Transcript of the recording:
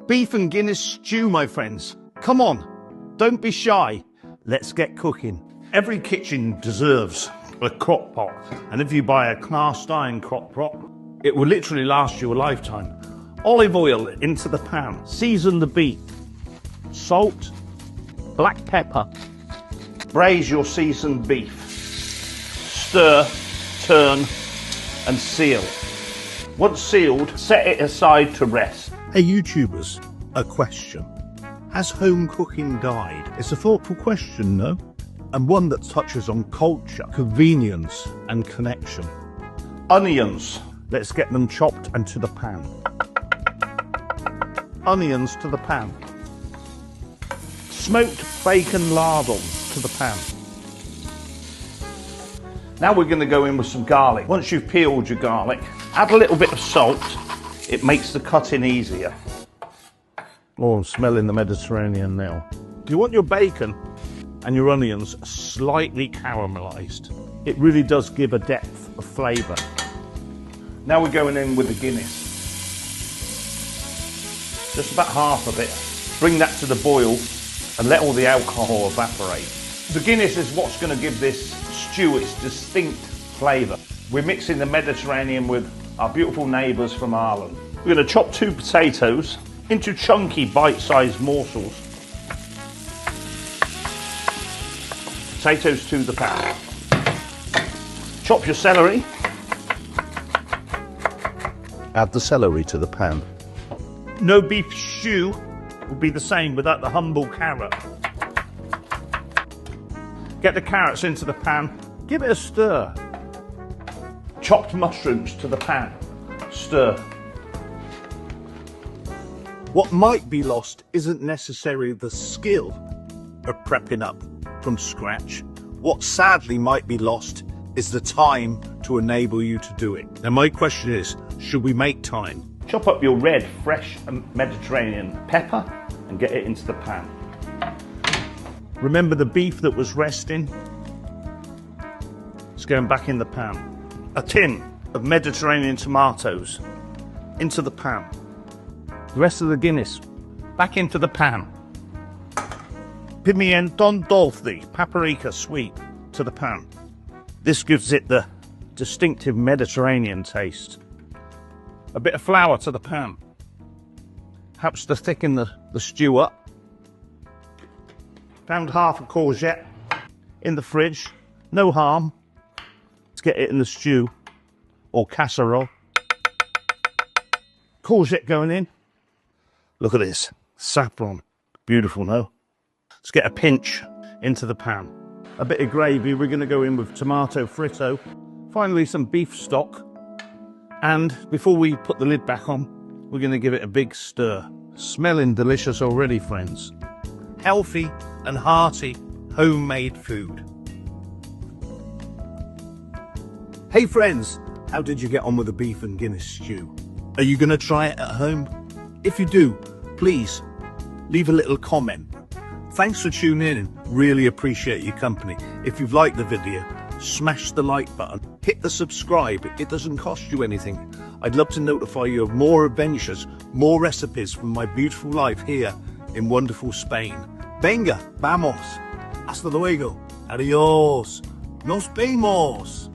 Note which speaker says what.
Speaker 1: Beef and Guinness stew, my friends. Come on, don't be shy. Let's get cooking. Every kitchen deserves a crock pot. And if you buy a cast iron crock pot, it will literally last you a lifetime. Olive oil into the pan. Season the beef. Salt, black pepper. Braise your seasoned beef. Stir, turn, and seal. Once sealed, set it aside to rest. Hey YouTubers, a question. Has home cooking died? It's a thoughtful question, no? And one that touches on culture, convenience, and connection. Onions. Let's get them chopped and to the pan. Onions to the pan. Smoked bacon lardon to the pan. Now we're going to go in with some garlic. Once you've peeled your garlic, add a little bit of salt. It makes the cutting easier. Oh, I'm smelling the Mediterranean now. You want your bacon and your onions slightly caramelised. It really does give a depth of flavour. Now we're going in with the Guinness. Just about half of it. Bring that to the boil and let all the alcohol evaporate. The Guinness is what's going to give this stew its distinct flavour. We're mixing the Mediterranean with our beautiful neighbours from Ireland. We're going to chop 2 potatoes into chunky bite-sized morsels. Potatoes to the pan. Chop your celery. Add the celery to the pan. No beef stew would be the same without the humble carrot. Get the carrots into the pan. Give it a stir. Chopped mushrooms to the pan. Stir. What might be lost isn't necessarily the skill of prepping up from scratch. What sadly might be lost is the time to enable you to do it. Now my question is, should we make time? Chop up your red, fresh Mediterranean pepper and get it into the pan. Remember the beef that was resting? It's going back in the pan. A tin of Mediterranean tomatoes into the pan. The rest of the Guinness back into the pan. Pimienton dolce, paprika sweet to the pan. This gives it the distinctive Mediterranean taste. A bit of flour to the pan. Helps to thicken the stew up. Found half a courgette in the fridge. No harm. Let's get it in the stew or casserole. Courgette going in. Look at this. Saffron. Beautiful, no? Let's get a pinch into the pan. A bit of gravy. We're going to go in with tomato fritto. Finally, some beef stock. And before we put the lid back on, we're going to give it a big stir. Smelling delicious already, friends. Healthy and hearty homemade food. Hey friends, how did you get on with the beef and Guinness stew? Are you going to try it at home? If you do, please leave a little comment. Thanks for tuning in. Really appreciate your company. If you've liked the video, smash the like button. Hit the subscribe. It doesn't cost you anything. I'd love to notify you of more adventures, more recipes from my beautiful life here in wonderful Spain. Venga, vamos. Hasta luego. Adios. Nos vemos.